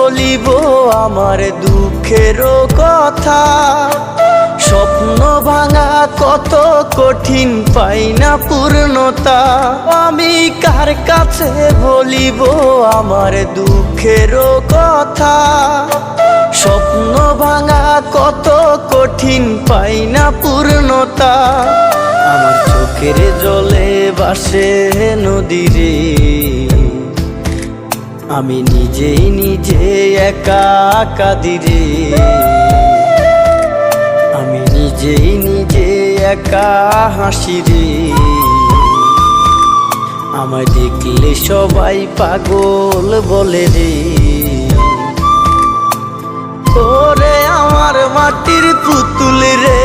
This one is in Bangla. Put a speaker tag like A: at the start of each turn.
A: বলিব আমার দুঃখেরও কথা। স্বপ্ন ভাঙা কত কঠিন, পাই না পূর্ণতা। আমি কার কাছে বলিব আমার দুঃখেরও কথা। স্বপ্ন ভাঙা কত কঠিন, পাই না পূর্ণতা। আমার চোখের জলে ভাসে নদীরে, আমি নিজেই নিজে একা কাঁদিরে। আমি নিজেই নিজে একা হাসিরে। আমায় দেখলে সবাই পাগল বলে রে। ওরে আমার মাটির পুতুল রে,